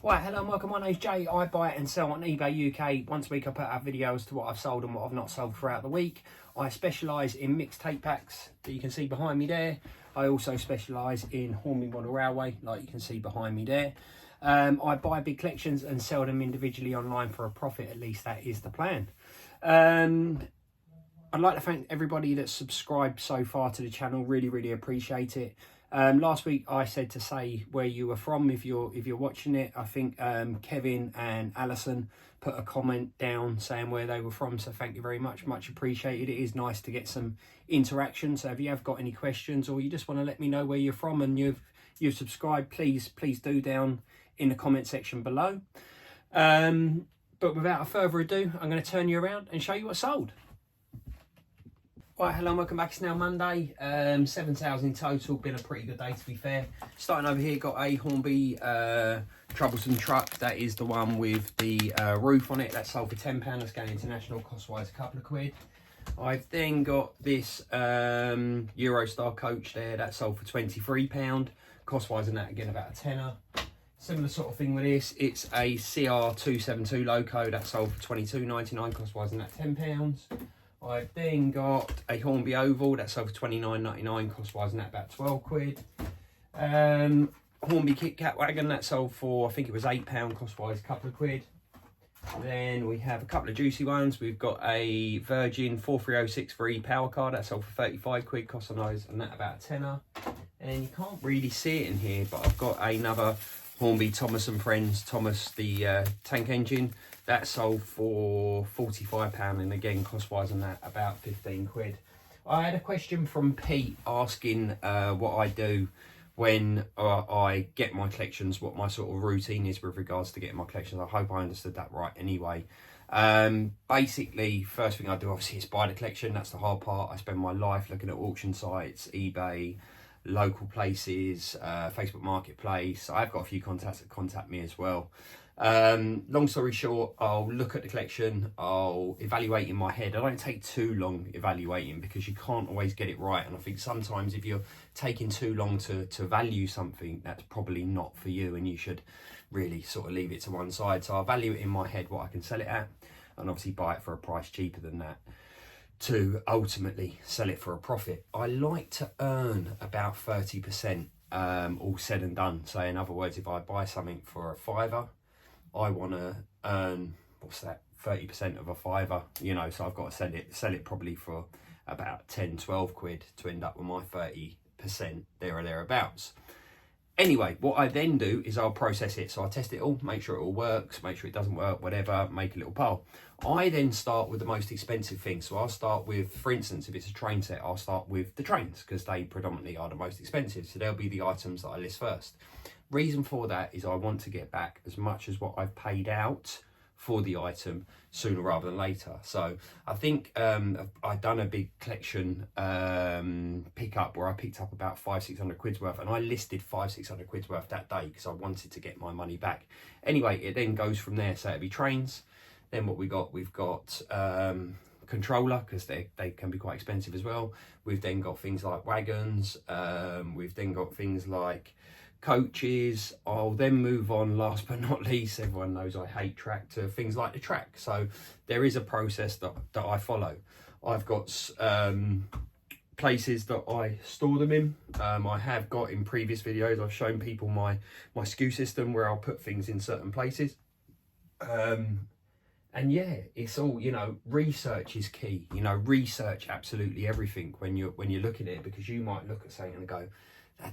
Right, hello and welcome. My name's Jay. I buy and sell on eBay UK. Once a week I put out videos to what I've sold and what I've not sold throughout the week. I specialise in mixed tape packs that you can see behind me there. I also specialise in Hornby model railway, like you can see behind me there. I buy big collections and sell them individually online for a profit. At least that is the plan. I'd like to thank everybody that's subscribed so far to the channel. Really appreciate it. Last week I said to say where you were from if you're watching it. I think Kevin and Alison put a comment down saying where they were from, so thank you very much appreciated. It is nice to get some interaction, so if you have got any questions or you just want to let me know where you're from and you've subscribed, please do down in the comment section below. But without further ado, I'm going to turn you around and show you what's sold. Right, hello and welcome back. It's now Monday. 7 sales in total. Been a pretty good day, to be fair. Starting over here, got a Hornby troublesome truck. That is the one with the roof on it. That's sold for £10. That's going international, cost-wise a couple of quid. I've then got this Eurostar coach there. That's sold for £23. Cost-wise and that, again, about a tenner. Similar sort of thing with this. It's a CR272 loco. That's sold for £22.99. Cost-wise and that, £10. I've then got a Hornby Oval that's sold for £29.99, cost-wise and that about 12 quid. Hornby Kit Kat Wagon that sold for, I think it was £8, cost-wise a couple of quid. Then we have a couple of juicy ones. We've got a Virgin 43063 power car that sold for 35 quid, cost on those and that about a tenner. And you can't really see it in here, but I've got another Hornby Thomas and Friends, Thomas the tank engine. That sold for £45 and again cost-wise on that about 15 quid. I had a question from Pete asking what I do when I get my collections, what my sort of routine is with regards to getting my collections. I hope I understood that right anyway. Basically, first thing I do obviously is buy the collection. That's the hard part. I spend my life looking at auction sites, eBay, local places, Facebook Marketplace. I've got a few contacts that contact me as well. Long story short, I'll look at the collection, I'll evaluate in my head. I don't take too long evaluating because you can't always get it right, and I think sometimes if you're taking too long to value something, that's probably not for you and you should really sort of leave it to one side. So I'll value it in my head what I can sell it at, and obviously buy it for a price cheaper than that to ultimately sell it for a profit. I like to earn about 30% all said and done. So in other words, if I buy something for a £5, I want to earn, what's that, 30% of a £5, you know, so I've got to sell it probably for about 10-12 quid to end up with my 30% there or thereabouts. Anyway, what I then do is I'll process it. So I test it all, make sure it all works, make sure it doesn't work, whatever, make a little pile. I then start with the most expensive things. So I'll start with, for instance, if it's a train set, I'll start with the trains because they predominantly are the most expensive. So they'll be the items that I list first. Reason for that is I want to get back as much as what I've paid out for the item sooner rather than later. So I think I've done a big collection pickup where I picked up about 500-600 quid's worth, and I listed 500-600 quid's worth that day because I wanted to get my money back. Anyway, it then goes from there. So it'll be trains. Then what we've got controller, because they can be quite expensive as well. We've then got things like wagons. We've then got things like coaches. I'll then move on, last but not least, everyone knows I hate track, to things like the track. So there is a process that I follow. I've got places that I store them in. I have got in previous videos, I've shown people my SKU system where I'll put things in certain places. And yeah, it's all, you know, research is key. You know, research absolutely everything when you're looking at it, because you might look at something and go,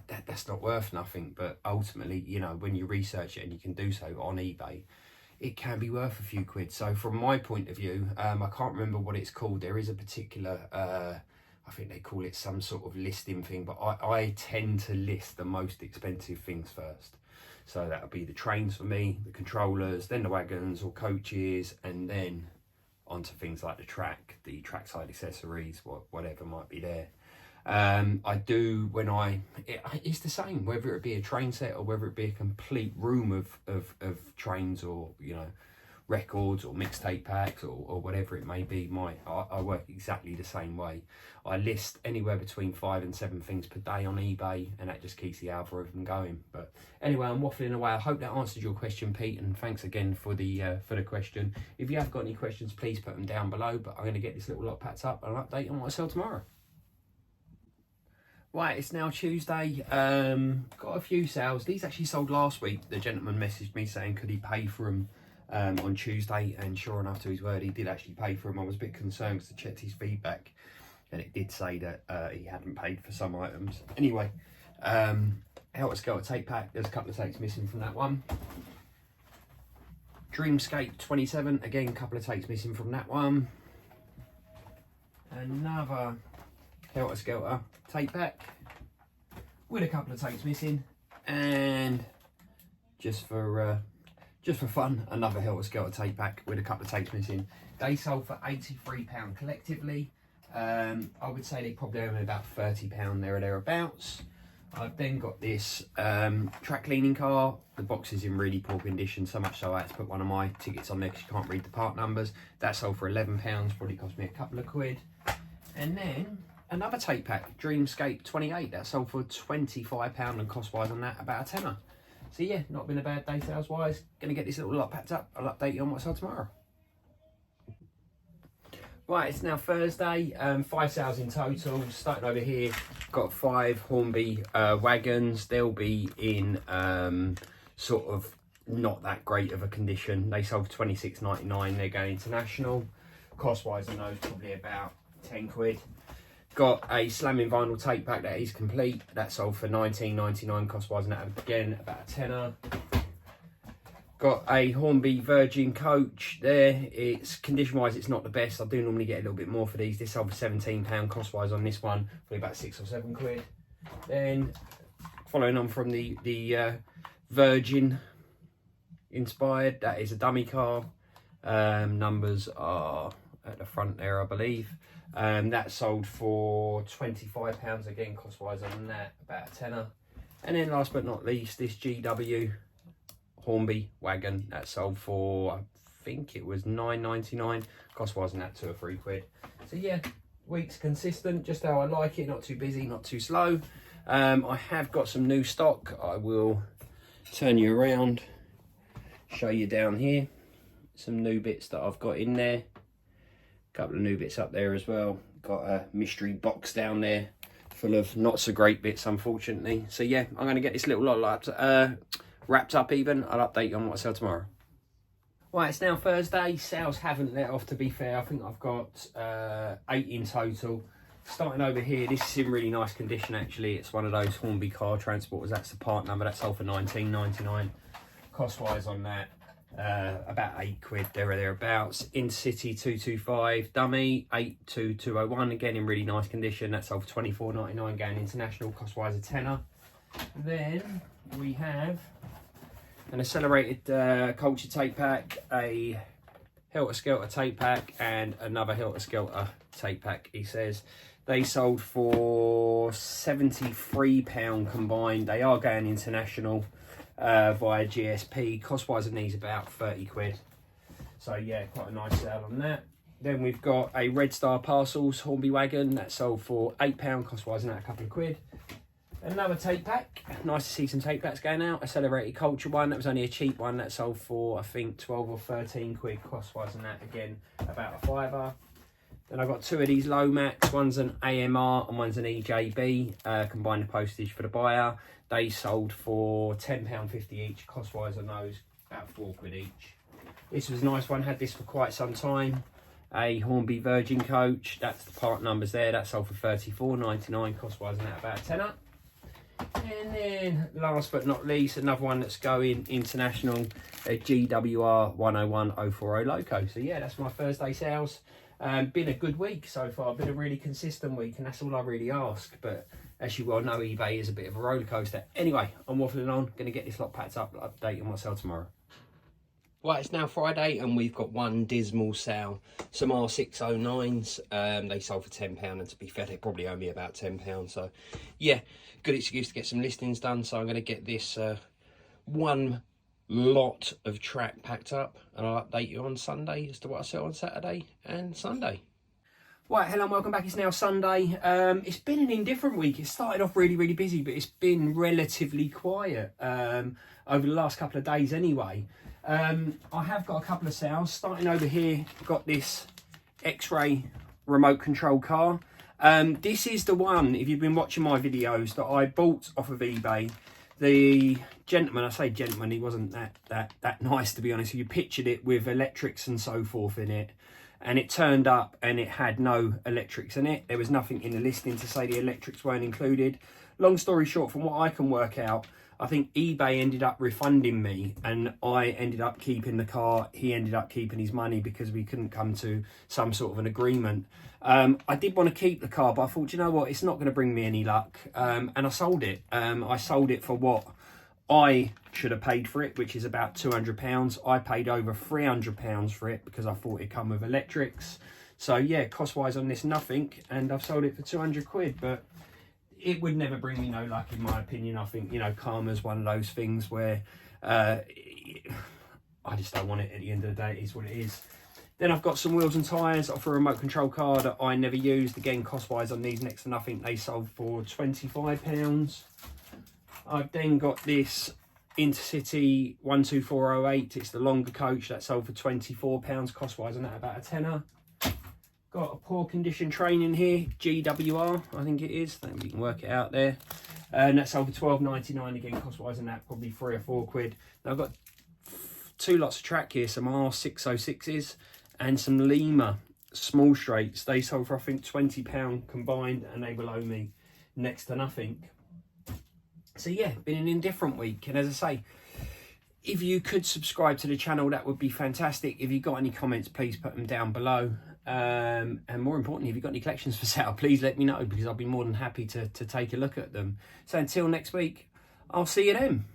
that's not worth nothing, but ultimately, you know, when you research it, and you can do so on eBay, it can be worth a few quid. So from my point of view, I can't remember what it's called. There is a particular I think they call it some sort of listing thing, but I tend to list the most expensive things first. So that would be the trains for me, the controllers, then the wagons or coaches, and then onto things like the trackside accessories, whatever might be there. I do when it's the same, whether it be a train set or whether it be a complete room of trains, or, you know, records or mixtape packs or whatever it may be. I work exactly the same way. I list anywhere between 5 and 7 things per day on eBay, and that just keeps the algorithm going. But anyway, I'm waffling away. I hope that answered your question, Pete, and thanks again for the question. If you have got any questions, please put them down below, but I'm going to get this little lot packed up and update on what I sell tomorrow. Right, it's now Tuesday. Got a few sales. These actually sold last week. The gentleman messaged me saying could he pay for them on Tuesday, and sure enough to his word, he did actually pay for them. I was a bit concerned because I checked his feedback and it did say that he hadn't paid for some items. Anyway, Helter Skelter tape pack. There's a couple of tapes missing from that one. Dreamscape 27, again, a couple of tapes missing from that one. Another Helter Skelter tape pack with a couple of tapes missing, and just for fun, another Helter Skelter tape pack with a couple of tapes missing. They sold for £83 collectively. I would say they probably owe me about £30 there or thereabouts. I've then got this track cleaning car. The box is in really poor condition, so much so I had to put one of my tickets on there because you can't read the part numbers. That sold for £11, probably cost me a couple of quid. And then another tape pack, Dreamscape 28, that sold for £25, and cost-wise on that about a tenner. So yeah, not been a bad day sales-wise. Going to get this little lot packed up. I'll update you on what's on tomorrow. Right, it's now Thursday, 5 sales in total. Starting over here, got 5 Hornby wagons. They'll be in sort of not that great of a condition. They sold for £26.99. They're going international. Cost-wise on those, probably about 10 quid. Got a slamming vinyl tape pack that is complete. That sold for £19.99. Cost-wise on that, again, about a tenner. Got a Hornby Virgin coach there. It's condition-wise, it's not the best. I do normally get a little bit more for these. This sold for £17 cost-wise on this one, probably about 6 or 7 quid. Then following on from the Virgin inspired, that is a dummy car. Numbers are at the front there, I believe. That sold for £25 again, cost-wise on that, about a tenner. And then last but not least, this GW Hornby wagon that sold for, I think it was £9.99. Cost-wise on that, 2 or 3 quid. So yeah, week's consistent, just how I like it. Not too busy, not too slow. I have got some new stock. I will turn you around, show you down here. Some new bits that I've got in there. Couple of new bits up there as well. Got a mystery box down there full of not so great bits, unfortunately. So yeah, I'm going to get this little lot wrapped up even. I'll update you on what I sell tomorrow. Right, it's now Thursday. Sales haven't let off, to be fair. I think I've got 8 in total. Starting over here, this is in really nice condition actually. It's one of those Hornby car transporters. That's the part number. That sold for £19.99. Cost-wise on that, about 8 quid there or thereabouts. Intercity 225 dummy 82201, again in really nice condition. That sold for £24.99, going international, cost-wise a tenner. Then we have an accelerated culture tape pack, a Helter Skelter tape pack, and another Helter Skelter tape pack. He says they sold for £73 combined. They are going international via GSP. Cost-wise on these about 30 quid. So yeah, quite a nice sale on that. Then we've got a Red Star Parcels Hornby wagon that sold for £8. Cost-wise on that, a couple of quid. Another tape pack. Nice to see some tape packs going out. Accelerated culture one. That was only a cheap one. That sold for, I think, 12 or 13 quid. Cost-wise on that, again, about a fiver. Then I've got 2 of these Lomax. One's an AMR and one's an EJB. Combined the postage for the buyer. They sold for £10.50 each. Cost-wise on those, about 4 quid each. This was a nice one. Had this for quite some time. A Hornby Virgin coach. That's the part numbers there. That sold for £34.99. Cost-wise on that, about a tenner. And then last but not least, another one that's going international, a GWR 101040 Loco. So yeah, that's my Thursday sales. Been a good week so far. Been a really consistent week, and that's all I really ask. But as you well know, eBay is a bit of a roller coaster. Anyway, I'm waffling on. Going to get this lot packed up, update on what I sell tomorrow. Right, it's now Friday and we've got one dismal sale. Some R609s, they sold for £10, and to be fair, they probably owe me about £10. So yeah, good excuse to get some listings done. So I'm going to get this one lot of track packed up, and I'll update you on Sunday as to what I sell on Saturday and Sunday. Right, hello and welcome back. It's now Sunday. It's been an indifferent week. It started off really busy, but it's been relatively quiet over the last couple of days anyway. I have got a couple of sales. Starting over here, got this X-ray remote control car. This is the one, if you've been watching my videos, that I bought off of eBay. The gentleman, I say gentleman, he wasn't that nice, to be honest. You pictured it with electrics and so forth in it, and it turned up and it had no electrics in it. There was nothing in the listing to say the electrics weren't included. Long story short, from what I can work out, I think eBay ended up refunding me and I ended up keeping the car. He ended up keeping his money because we couldn't come to some sort of an agreement. I did want to keep the car, but I thought, you know what, it's not going to bring me any luck. And I sold it. I sold it for what I should have paid for it, which is about £200. I paid over £300 for it because I thought it'd come with electrics. So yeah, cost-wise on this, nothing. And I've sold it for 200 quid, but it would never bring me no luck, in my opinion. I think, you know, karma's one of those things where I just don't want it at the end of the day. It is what it is. Then I've got some wheels and tyres off a remote control car that I never used. Again, cost-wise on these, next to nothing. They sold for £25. I've then got this Intercity 12408. It's the longer coach. That sold for £24. Cost-wise on that, about a tenner. Got a poor condition train in here, GWR, I think it is. I think we can work it out there. And that sold for £12.99 again, cost-wise on that, probably 3 or 4 quid. Now I've got 2 lots of track here, some R606s and some Lima small straights. They sold for, I think, £20 combined, and they will owe me next to nothing. So yeah, been an indifferent week. And as I say, if you could subscribe to the channel, that would be fantastic. If you've got any comments, please put them down below. And more importantly, if you've got any collections for sale, please let me know, because I'll be more than happy to take a look at them. So until next week, I'll see you then.